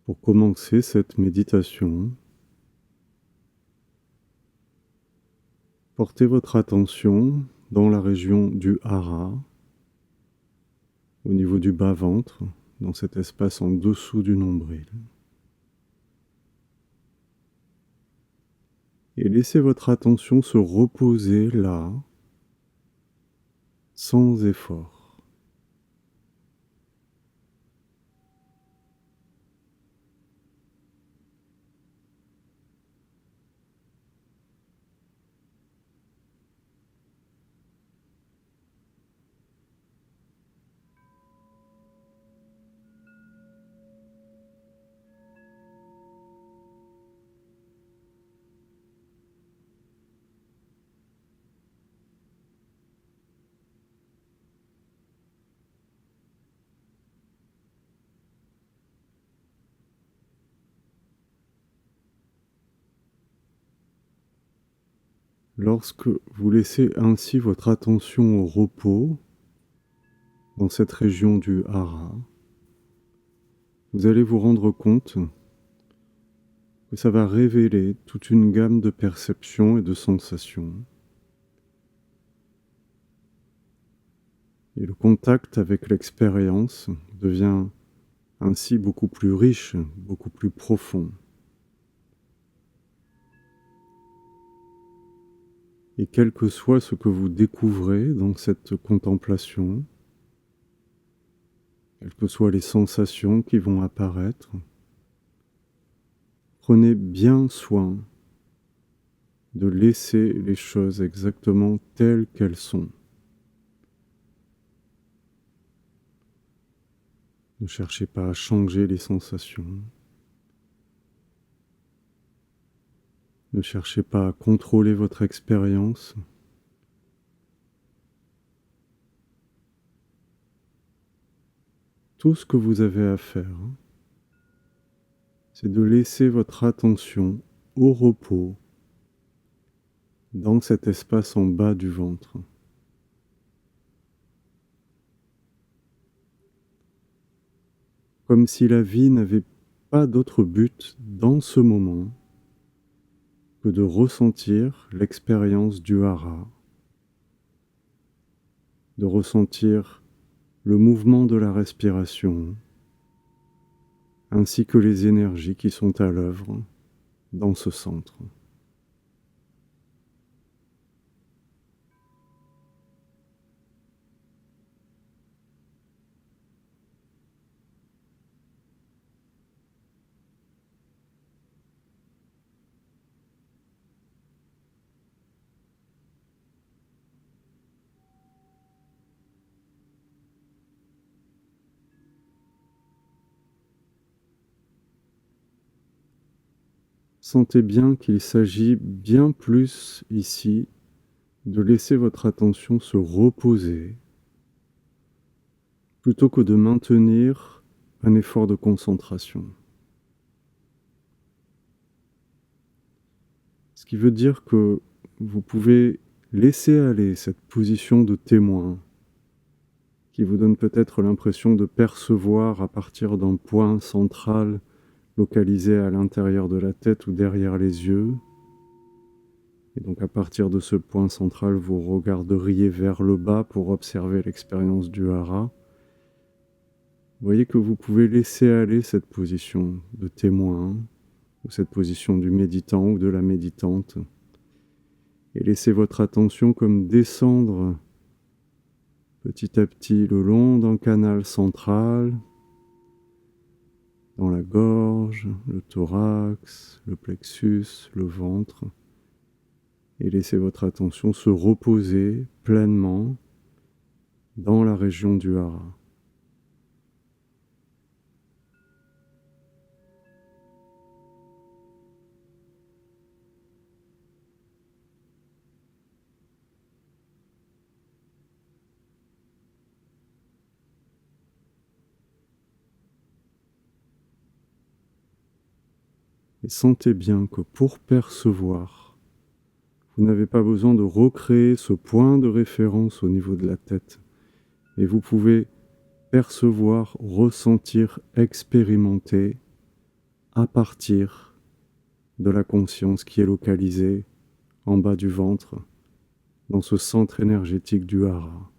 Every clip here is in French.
Pour commencer cette méditation, portez votre attention dans la région du hara, au niveau du bas-ventre, dans cet espace en dessous du nombril. Et laissez votre attention se reposer là, sans effort. Lorsque vous laissez ainsi votre attention au repos, dans cette région du hara, vous allez vous rendre compte que ça va révéler toute une gamme de perceptions et de sensations. Et le contact avec l'expérience devient ainsi beaucoup plus riche, beaucoup plus profond. Et quel que soit ce que vous découvrez dans cette contemplation, quelles que soient les sensations qui vont apparaître, prenez bien soin de laisser les choses exactement telles qu'elles sont. Ne cherchez pas à changer les sensations. Ne cherchez pas à contrôler votre expérience. Tout ce que vous avez à faire, c'est de laisser votre attention au repos dans cet espace en bas du ventre. Comme si la vie n'avait pas d'autre but dans ce moment que de ressentir l'expérience du hara, de ressentir le mouvement de la respiration, ainsi que les énergies qui sont à l'œuvre dans ce centre. Sentez bien qu'il s'agit bien plus ici de laisser votre attention se reposer plutôt que de maintenir un effort de concentration. Ce qui veut dire que vous pouvez laisser aller cette position de témoin qui vous donne peut-être l'impression de percevoir à partir d'un point central localisé à l'intérieur de la tête ou derrière les yeux. Et donc à partir de ce point central, vous regarderiez vers le bas pour observer l'expérience du hara. Vous voyez que vous pouvez laisser aller cette position de témoin, ou cette position du méditant ou de la méditante, et laisser votre attention comme descendre petit à petit le long d'un canal central, dans la gorge, le thorax, le plexus, le ventre, et laissez votre attention se reposer pleinement dans la région du hara. Et sentez bien que pour percevoir, vous n'avez pas besoin de recréer ce point de référence au niveau de la tête, mais vous pouvez percevoir, ressentir, expérimenter à partir de la conscience qui est localisée en bas du ventre, dans ce centre énergétique du hara.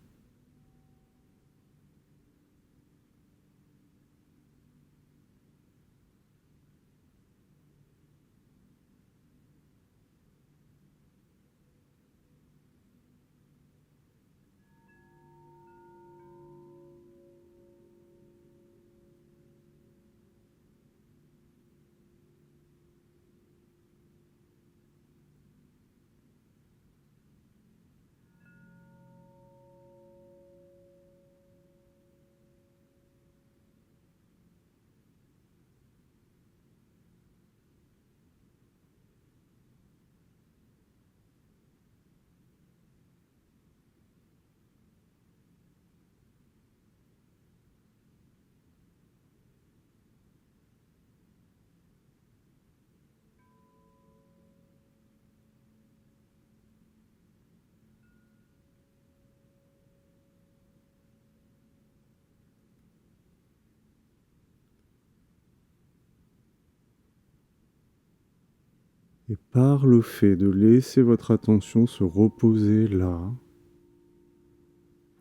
Et par le fait de laisser votre attention se reposer là,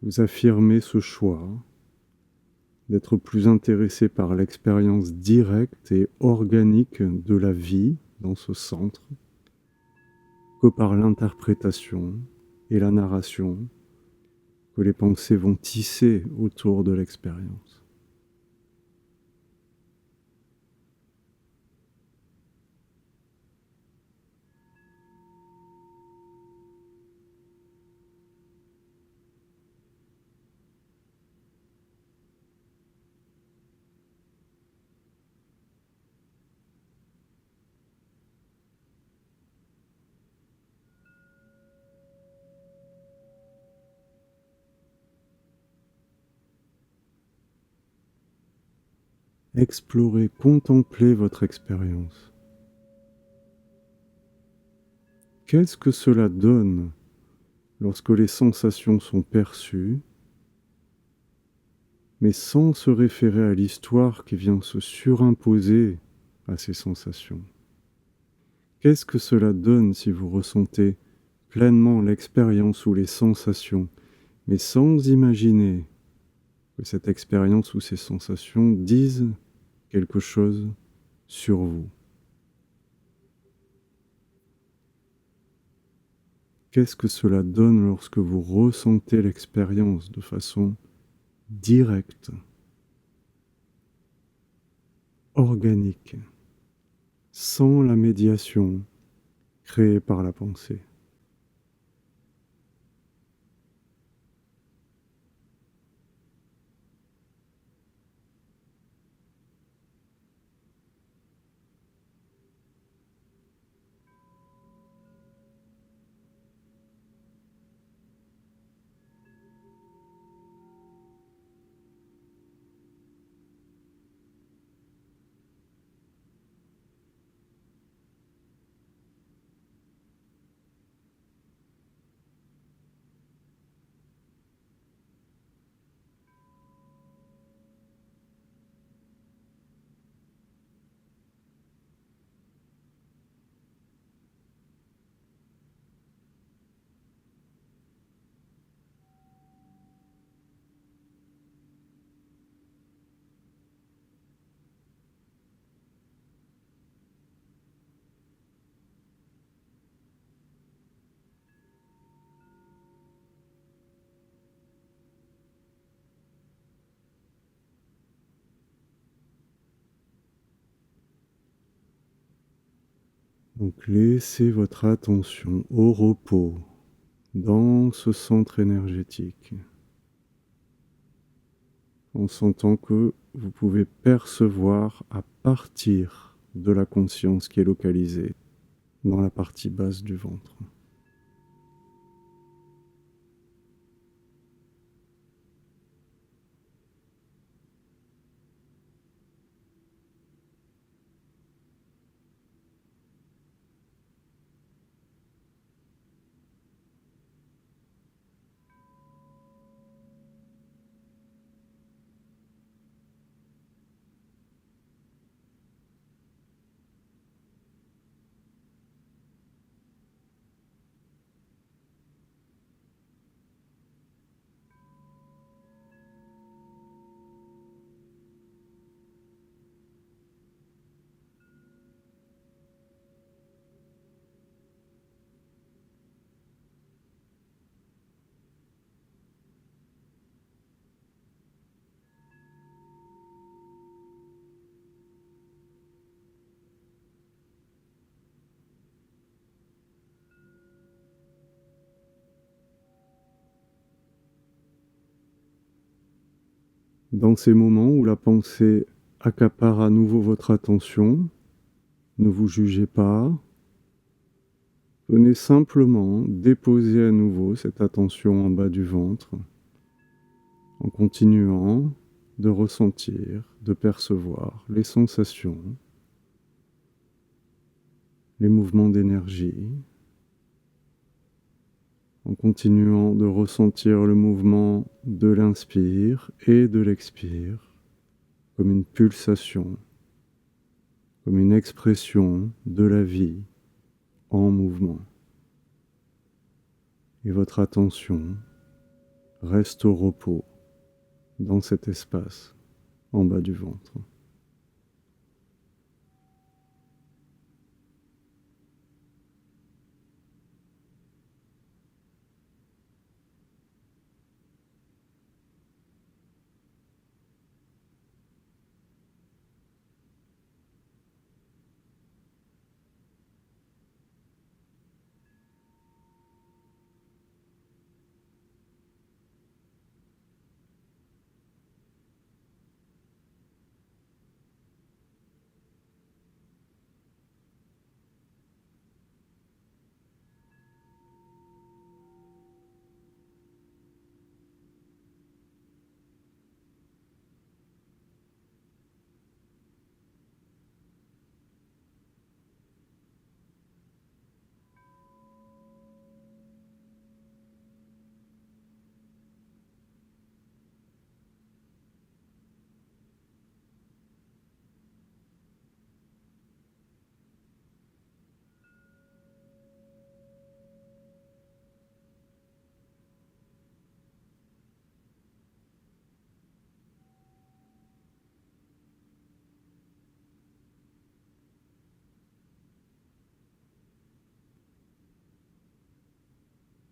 vous affirmez ce choix d'être plus intéressé par l'expérience directe et organique de la vie dans ce centre que par l'interprétation et la narration que les pensées vont tisser autour de l'expérience. Explorez, contemplez votre expérience. Qu'est-ce que cela donne lorsque les sensations sont perçues, mais sans se référer à l'histoire qui vient se surimposer à ces sensations? Qu'est-ce que cela donne si vous ressentez pleinement l'expérience ou les sensations, mais sans imaginer que cette expérience ou ces sensations disent quelque chose sur vous? Qu'est-ce que cela donne lorsque vous ressentez l'expérience de façon directe, organique, sans la médiation créée par la pensée? Donc laissez votre attention au repos dans ce centre énergétique, en sentant que vous pouvez percevoir à partir de la conscience qui est localisée dans la partie basse du ventre. Dans ces moments où la pensée accapare à nouveau votre attention, ne vous jugez pas. Venez simplement déposer à nouveau cette attention en bas du ventre, en continuant de ressentir, de percevoir les sensations, les mouvements d'énergie, en continuant de ressentir le mouvement de l'inspire et de l'expire, comme une pulsation, comme une expression de la vie en mouvement. Et votre attention reste au repos dans cet espace en bas du ventre.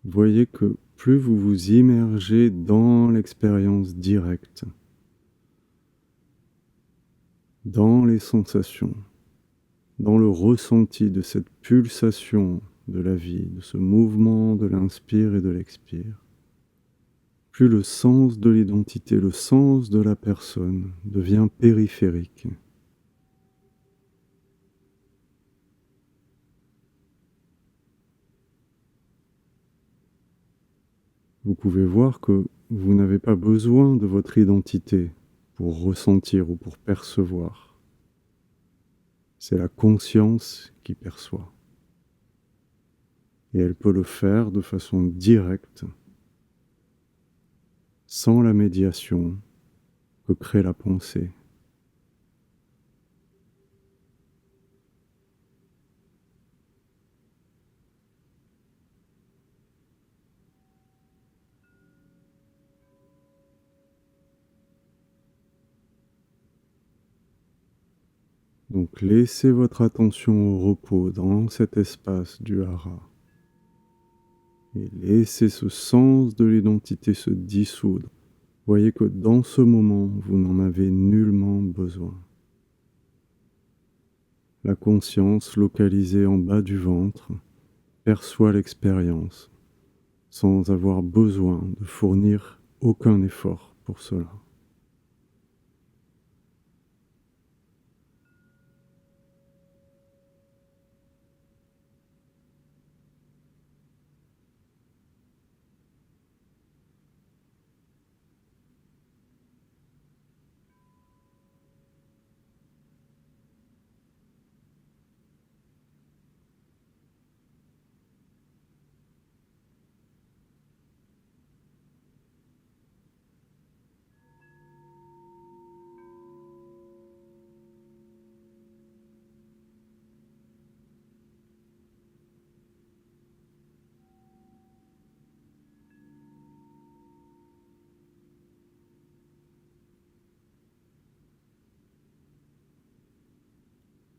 Voyez que plus vous vous immergez dans l'expérience directe, dans les sensations, dans le ressenti de cette pulsation de la vie, de ce mouvement de l'inspire et de l'expire, plus le sens de l'identité, le sens de la personne devient périphérique. Vous pouvez voir que vous n'avez pas besoin de votre identité pour ressentir ou pour percevoir. C'est la conscience qui perçoit. Et elle peut le faire de façon directe, sans la médiation que crée la pensée. Donc laissez votre attention au repos dans cet espace du hara. Et laissez ce sens de l'identité se dissoudre. Voyez que dans ce moment, vous n'en avez nullement besoin. La conscience localisée en bas du ventre perçoit l'expérience sans avoir besoin de fournir aucun effort pour cela.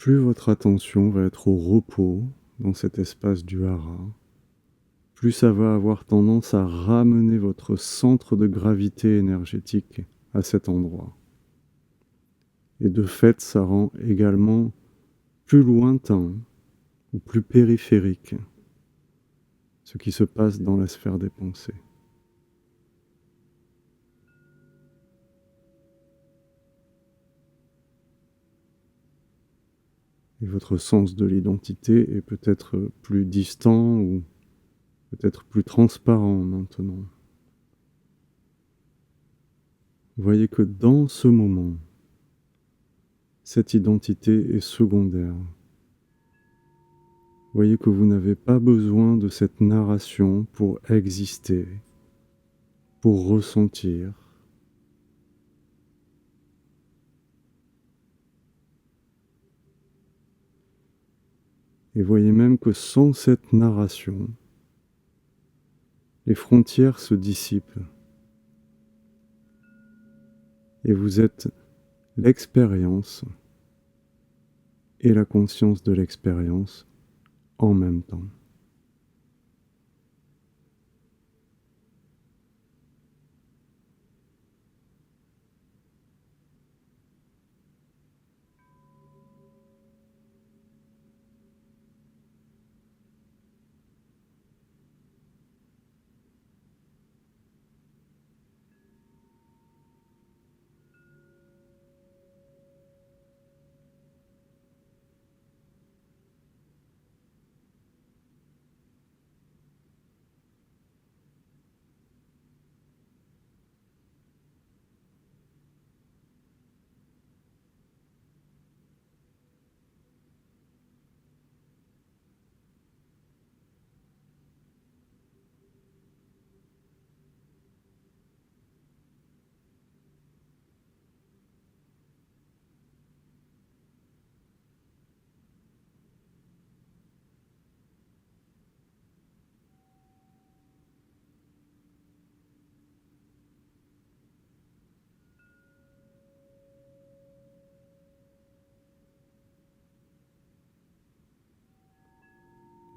Plus votre attention va être au repos dans cet espace du hara, plus ça va avoir tendance à ramener votre centre de gravité énergétique à cet endroit. Et de fait, ça rend également plus lointain ou plus périphérique ce qui se passe dans la sphère des pensées. et votre sens de l'identité est peut-être plus distant ou peut-être plus transparent maintenant. Voyez que dans ce moment, cette identité est secondaire. Voyez que vous n'avez pas besoin de cette narration pour exister, pour ressentir. Et voyez même que sans cette narration, les frontières se dissipent. Et vous êtes l'expérience et la conscience de l'expérience en même temps.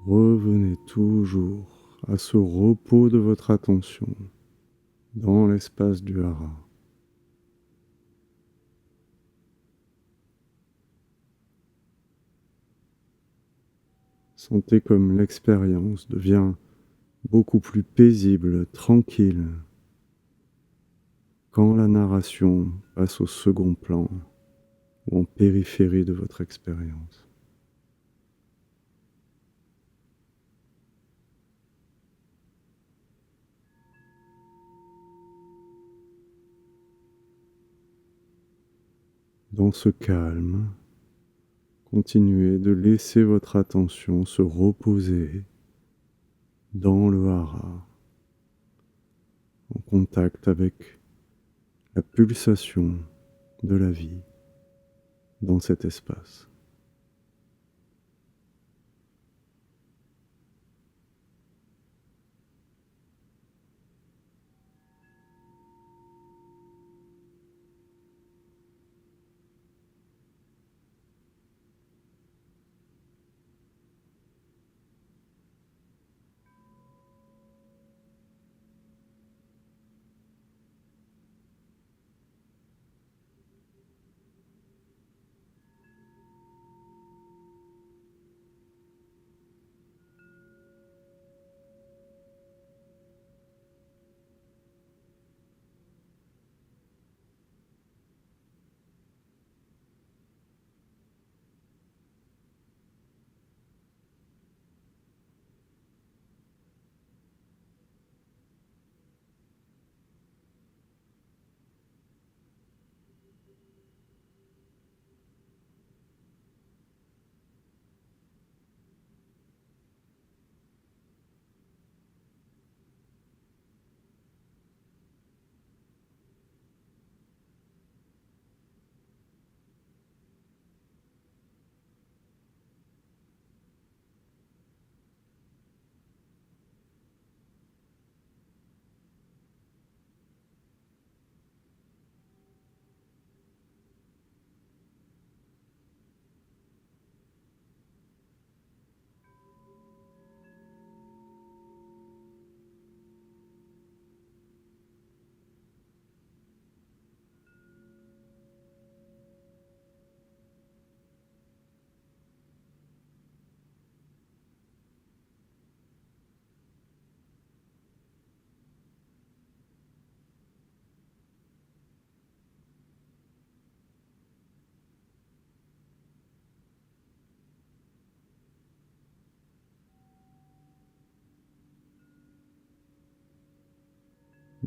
Revenez toujours à ce repos de votre attention dans l'espace du hara. Sentez comme l'expérience devient beaucoup plus paisible, tranquille, quand la narration passe au second plan ou en périphérie de votre expérience. Dans ce calme, continuez de laisser votre attention se reposer dans le hara, en contact avec la pulsation de la vie dans cet espace.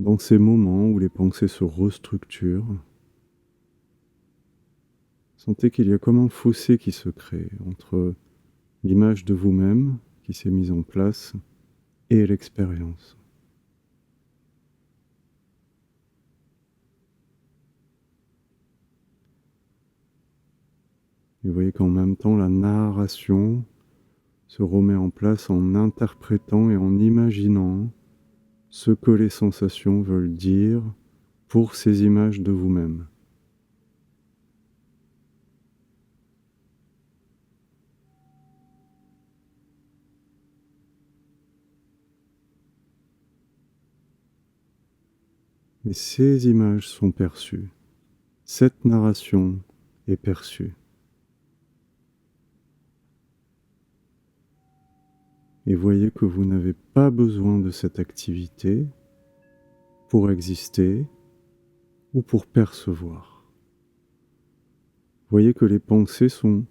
Dans ces moments où les pensées se restructurent, sentez qu'il y a comme un fossé qui se crée entre l'image de vous-même qui s'est mise en place et l'expérience. Et vous voyez qu'en même temps, la narration se remet en place en interprétant et en imaginant ce que les sensations veulent dire pour ces images de vous-même. Mais ces images sont perçues. Cette narration est perçue. Et voyez que vous n'avez pas besoin de cette activité pour exister ou pour percevoir. Voyez que les pensées sont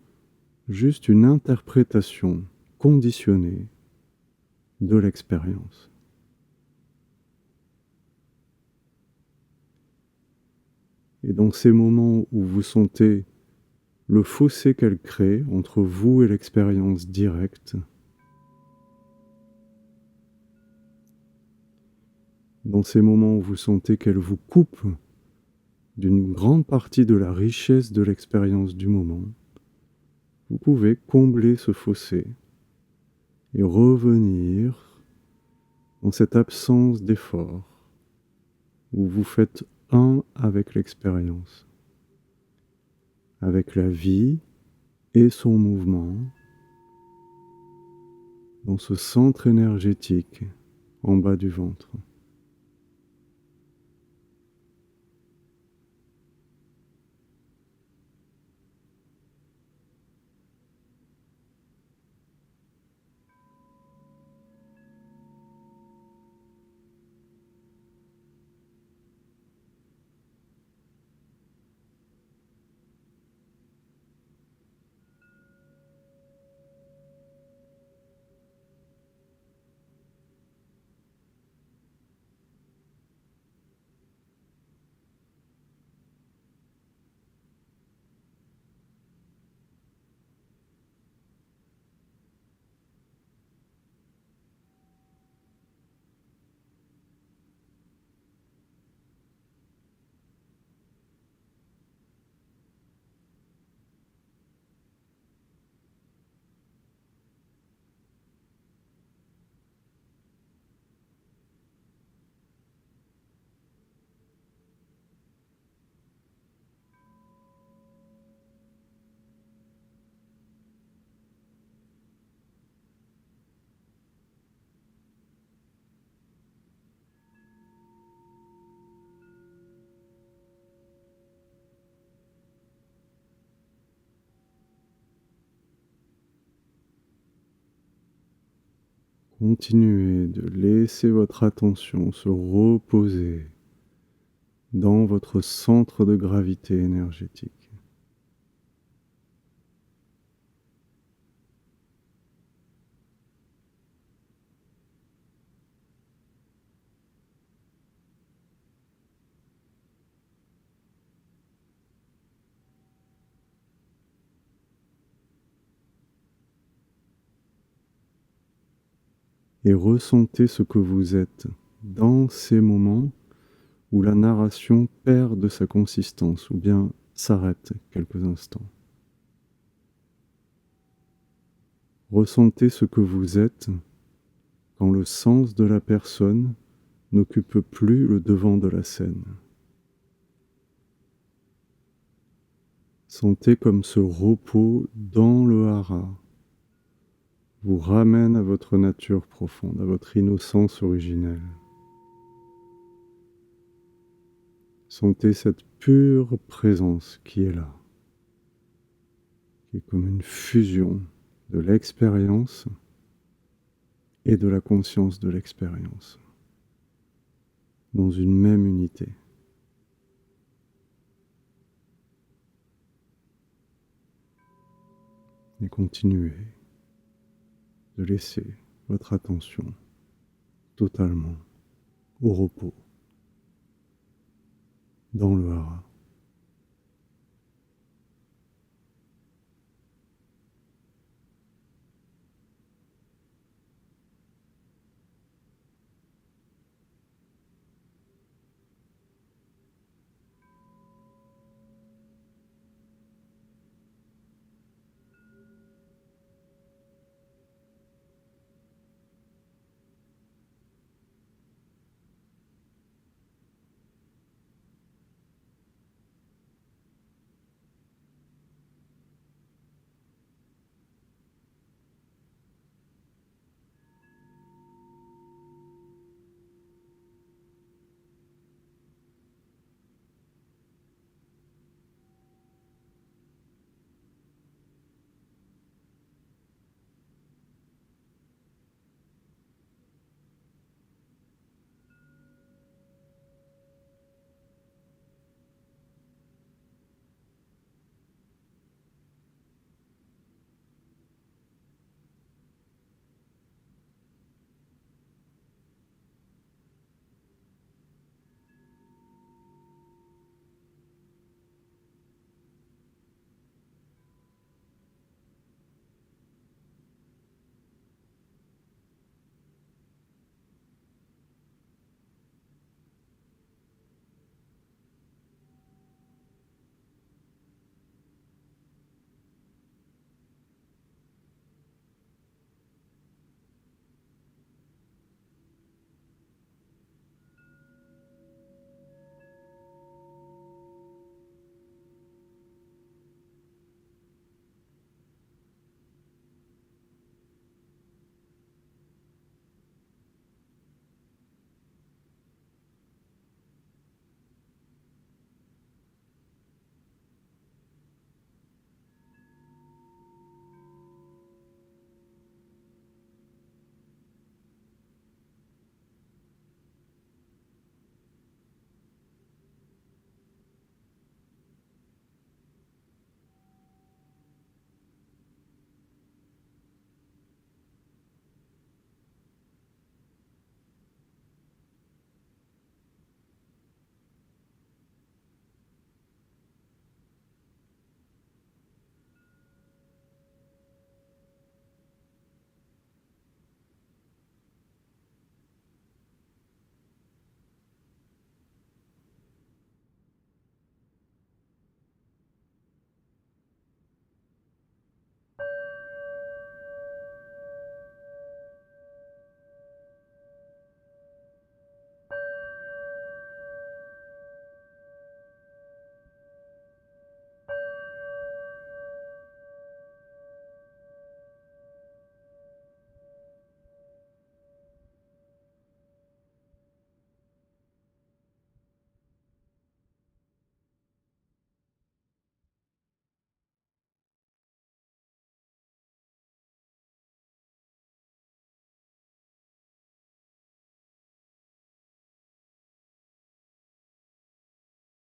juste une interprétation conditionnée de l'expérience. Et dans ces moments où vous sentez le fossé qu'elle crée entre vous et l'expérience directe, dans ces moments où vous sentez qu'elle vous coupe d'une grande partie de la richesse de l'expérience du moment, vous pouvez combler ce fossé et revenir dans cette absence d'effort où vous faites un avec l'expérience, avec la vie et son mouvement, dans ce centre énergétique en bas du ventre. Continuez de laisser votre attention se reposer dans votre centre de gravité énergétique. Et ressentez ce que vous êtes dans ces moments où la narration perd de sa consistance ou bien s'arrête quelques instants. Ressentez ce que vous êtes quand le sens de la personne n'occupe plus le devant de la scène. Sentez comme ce repos dans le hara vous ramène à votre nature profonde, à votre innocence originelle. Sentez cette pure présence qui est là, qui est comme une fusion de l'expérience et de la conscience de l'expérience, dans une même unité. Et continuez de laisser votre attention totalement au repos. dans le hara.